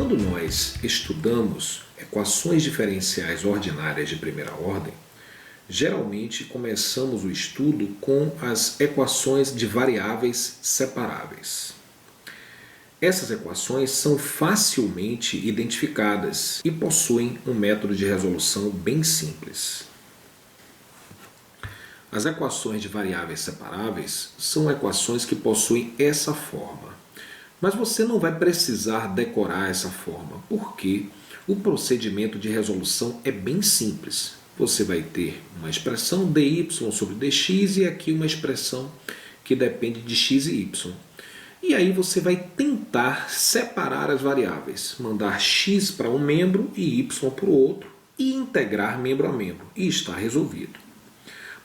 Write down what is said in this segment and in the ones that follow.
Quando nós estudamos equações diferenciais ordinárias de primeira ordem, geralmente começamos o estudo com as equações de variáveis separáveis. Essas equações são facilmente identificadas e possuem um método de resolução bem simples. As equações de variáveis separáveis são equações que possuem essa forma. Mas você não vai precisar decorar essa forma, porque o procedimento de resolução é bem simples. Você vai ter uma expressão dy sobre dx e aqui uma expressão que depende de x e y. E aí você vai tentar separar as variáveis, mandar x para um membro e y para o outro e integrar membro a membro. E está resolvido.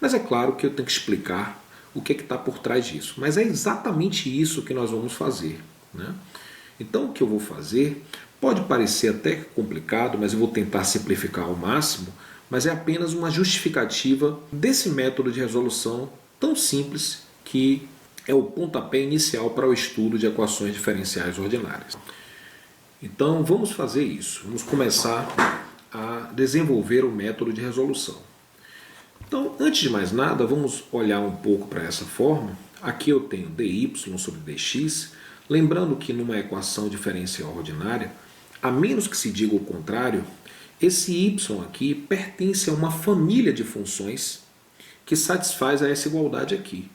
Mas é claro que eu tenho que explicar o que está por trás disso. Mas é exatamente isso que nós vamos fazer, né? Então o que eu vou fazer pode parecer até complicado, mas eu vou tentar simplificar ao máximo, mas é apenas uma justificativa desse método de resolução tão simples que é o pontapé inicial para o estudo de equações diferenciais ordinárias. Então vamos fazer isso. Vamos começar a desenvolver o método de resolução. Então, antes de mais nada, vamos olhar um pouco para essa forma. Aqui eu tenho dy sobre dx. Lembrando que numa equação diferencial ordinária, a menos que se diga o contrário, esse y aqui pertence a uma família de funções que satisfaz a essa igualdade aqui.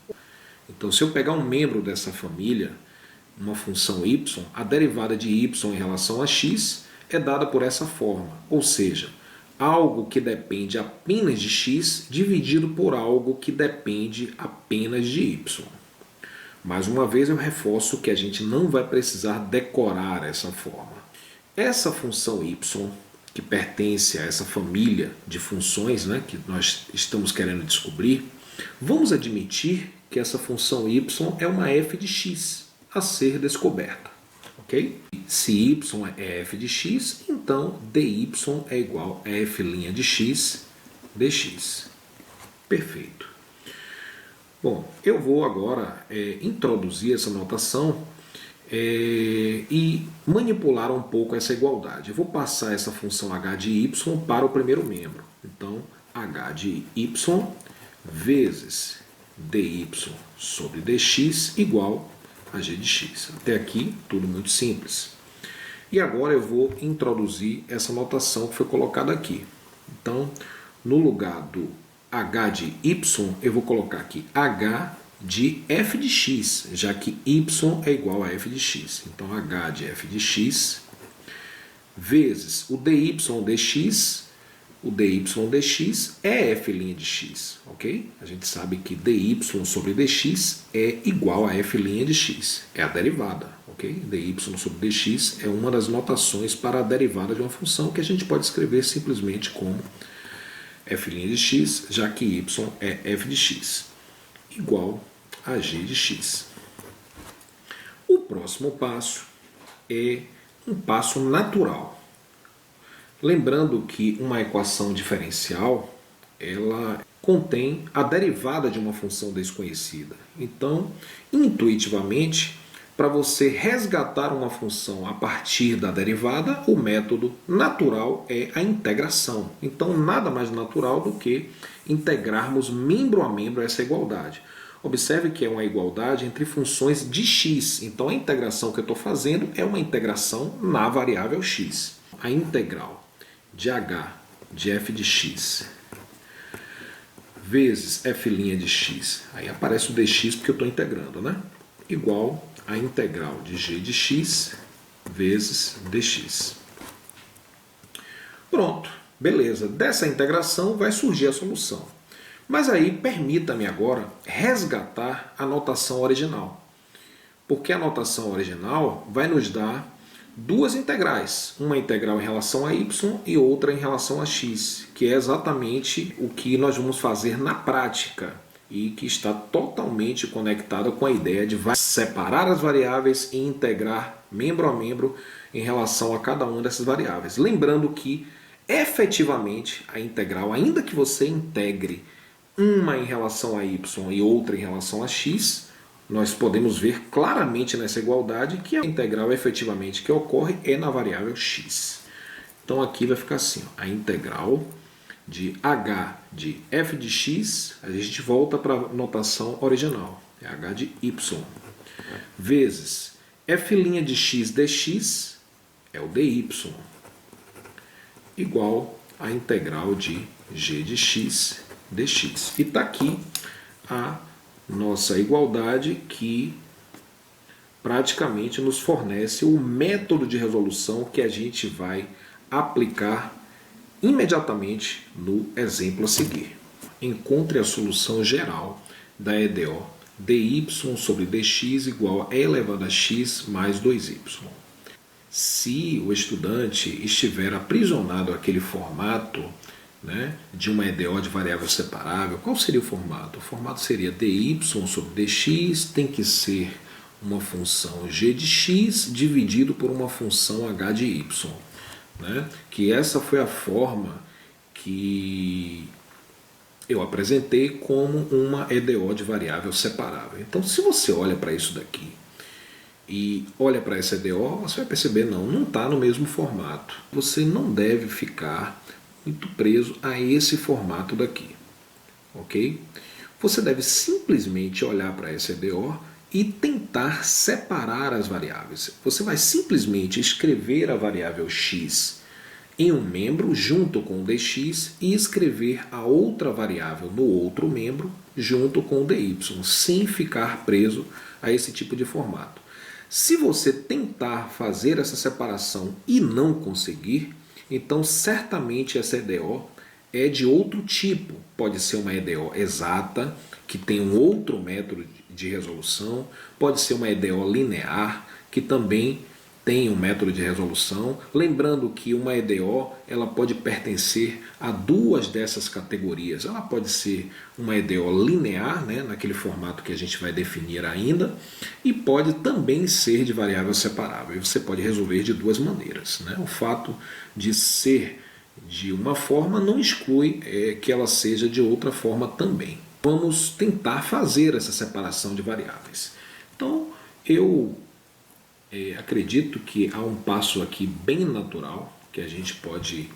Então, se eu pegar um membro dessa família, uma função y, a derivada de y em relação a x é dada por essa forma, ou seja, algo que depende apenas de x dividido por algo que depende apenas de y. Mais uma vez eu reforço que a gente não vai precisar decorar essa forma. Essa função y, que pertence a essa família de funções, né, que nós estamos querendo descobrir, vamos admitir que essa função y é uma f de x a ser descoberta. Okay? Se y é f de x, então dy é igual a f' de x dx. Perfeito. Bom, eu vou agora introduzir essa notação e manipular um pouco essa igualdade. Eu vou passar essa função h de y para o primeiro membro. Então, h de y vezes dy sobre dx igual a g de x. Até aqui, tudo muito simples. E agora eu vou introduzir essa notação que foi colocada aqui. Então, no lugar do h de y, eu vou colocar aqui h de f de x, já que y é igual a f de x. Então, h de f de x vezes o dy dx. O dy dx é f' de x, ok? A gente sabe que dy sobre dx é igual a f' de x. É a derivada, ok? dy sobre dx é uma das notações para a derivada de uma função que a gente pode escrever simplesmente como f' de x, já que y é f de x, igual a g de x. O próximo passo é um passo natural. Lembrando que uma equação diferencial, ela contém a derivada de uma função desconhecida. Então, intuitivamente, para você resgatar uma função a partir da derivada, o método natural é a integração. Então, nada mais natural do que integrarmos membro a membro essa igualdade. Observe que é uma igualdade entre funções de x. Então, a integração que eu estou fazendo é uma integração na variável x. A integral de h de f de x vezes f' de x, aí aparece o dx porque eu estou integrando, né? Igual a integral de g de x vezes dx. Pronto, beleza. Dessa integração vai surgir a solução. Mas aí permita-me agora resgatar a notação original. Porque a notação original vai nos dar duas integrais, uma integral em relação a y e outra em relação a x, que é exatamente o que nós vamos fazer na prática e que está totalmente conectada com a ideia de separar as variáveis e integrar membro a membro em relação a cada uma dessas variáveis. Lembrando que, efetivamente, a integral, ainda que você integre uma em relação a y e outra em relação a x, nós podemos ver claramente nessa igualdade que a integral efetivamente que ocorre é na variável x. Então aqui vai ficar assim, ó, a integral de h de f de x, a gente volta para a notação original, é h de y, vezes f' de x dx, é o dy, igual a integral de g de x dx. E está aqui a nossa igualdade que praticamente nos fornece o método de resolução que a gente vai aplicar imediatamente no exemplo a seguir. Encontre a solução geral da EDO dy sobre dx igual a e elevado a x mais 2y. Se o estudante estiver aprisionado àquele formato, né, de uma EDO de variável separável, qual seria o formato? O formato seria dy sobre dx tem que ser uma função g de x dividido por uma função h de y. Né? Que essa foi a forma que eu apresentei como uma EDO de variável separável. Então, se você olha para isso daqui e olha para essa EDO, você vai perceber, não está no mesmo formato. Você não deve ficar muito preso a esse formato daqui, ok? Você deve simplesmente olhar para essa EDO e tentar separar as variáveis. Você vai simplesmente escrever a variável x em um membro junto com o dx e escrever a outra variável no outro membro junto com o dy, sem ficar preso a esse tipo de formato. Se você tentar fazer essa separação e não conseguir, então certamente essa EDO é de outro tipo. Pode ser uma EDO exata, que tem um outro método de resolução, pode ser uma EDO linear, que também tem um método de resolução. Lembrando que uma EDO ela pode pertencer a duas dessas categorias. Ela pode ser uma EDO linear, né, naquele formato que a gente vai definir ainda, e pode também ser de variável separável. E você pode resolver de duas maneiras. Né? O fato de ser de uma forma não exclui que ela seja de outra forma também. Vamos tentar fazer essa separação de variáveis. Então, eu acredito que há um passo aqui bem natural que a gente pode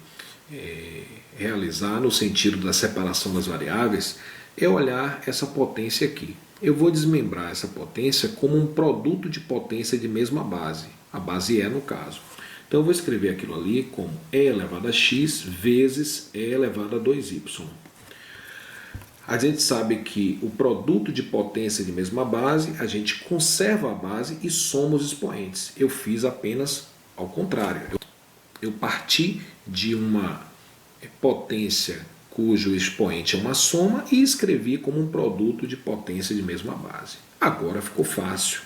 realizar no sentido da separação das variáveis, é olhar essa potência aqui. Eu vou desmembrar essa potência como um produto de potência de mesma base, a base E no caso. Então eu vou escrever aquilo ali como e elevado a x vezes e elevado a 2y. A gente sabe que o produto de potência de mesma base, a gente conserva a base e soma os expoentes. Eu fiz apenas ao contrário. Eu parti de uma potência cujo expoente é uma soma e escrevi como um produto de potência de mesma base. Agora ficou fácil.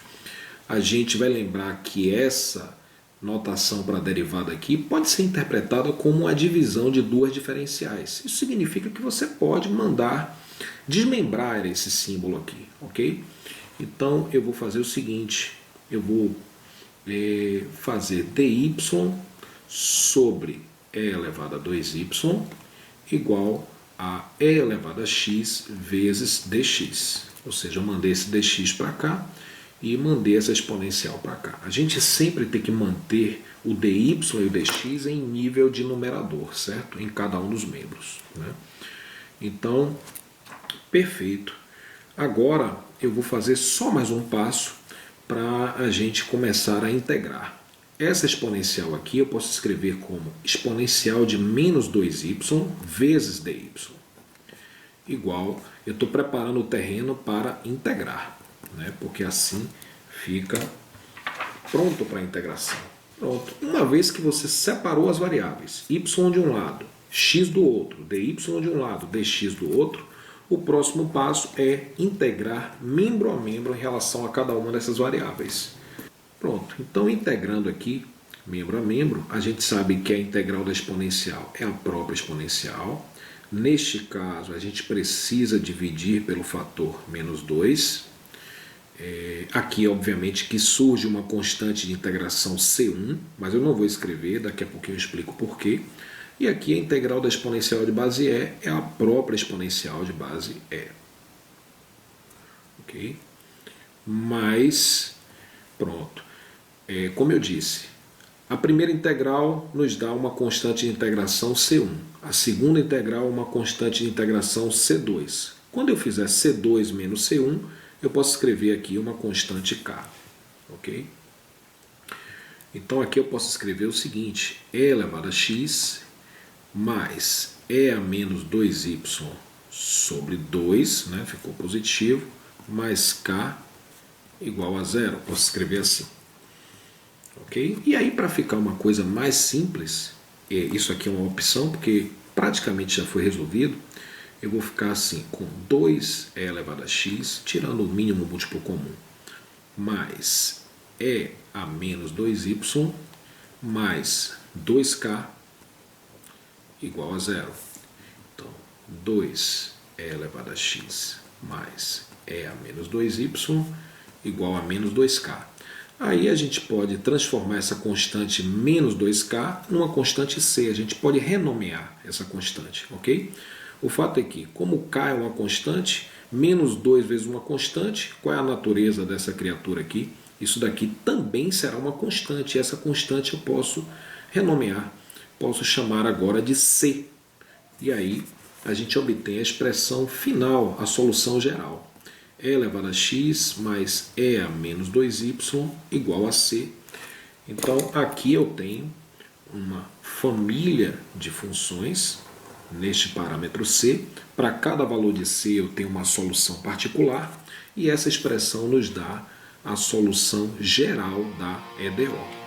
A gente vai lembrar que essa notação para a derivada aqui pode ser interpretada como a divisão de duas diferenciais. Isso significa que você pode mandar desmembrar esse símbolo aqui, ok? Então eu vou fazer o seguinte, eu vou fazer dy sobre e elevado a 2y igual a e elevado a x vezes dx. Ou seja, eu mandei esse dx para cá e mandei essa exponencial para cá. A gente sempre tem que manter o dy e o dx em nível de numerador, certo? Em cada um dos membros. Né? Então, perfeito. Agora eu vou fazer só mais um passo para a gente começar a integrar. Essa exponencial aqui eu posso escrever como exponencial de menos 2y vezes dy. Igual, eu estou preparando o terreno para integrar, né? Porque assim fica pronto para a integração. Pronto. Uma vez que você separou as variáveis, y de um lado, x do outro, dy de um lado, dx do outro, o próximo passo é integrar membro a membro em relação a cada uma dessas variáveis. Pronto, então integrando aqui, membro a membro, a gente sabe que a integral da exponencial é a própria exponencial. Neste caso, a gente precisa dividir pelo fator menos 2. Aqui, obviamente, que surge uma constante de integração C1, mas eu não vou escrever, daqui a pouquinho eu explico por quê. E aqui a integral da exponencial de base E é a própria exponencial de base E. Ok? mais, pronto. Como eu disse, a primeira integral nos dá uma constante de integração C1. A segunda integral uma constante de integração C2. Quando eu fizer C2 menos C1, eu posso escrever aqui uma constante K. Ok? Então aqui eu posso escrever o seguinte: e elevado a x mais e a menos 2y sobre 2, né, ficou positivo, mais k igual a zero. Posso escrever assim. Ok? E aí, para ficar uma coisa mais simples, isso aqui é uma opção, porque praticamente já foi resolvido, eu vou ficar assim, com 2e elevado a x, tirando o mínimo múltiplo comum, mais e a menos 2y, mais 2k igual a zero. Então, 2e elevado a x mais e a menos 2y igual a menos 2k. Aí a gente pode transformar essa constante menos 2k numa constante c. A gente pode renomear essa constante, ok? O fato é que, como k é uma constante, menos 2 vezes uma constante, qual é a natureza dessa criatura aqui? Isso daqui também será uma constante. E essa constante eu posso renomear, posso chamar agora de c. E aí a gente obtém a expressão final, a solução geral. E elevado a x mais e a menos 2y igual a c. Então aqui eu tenho uma família de funções neste parâmetro c. Para cada valor de c eu tenho uma solução particular e essa expressão nos dá a solução geral da EDO.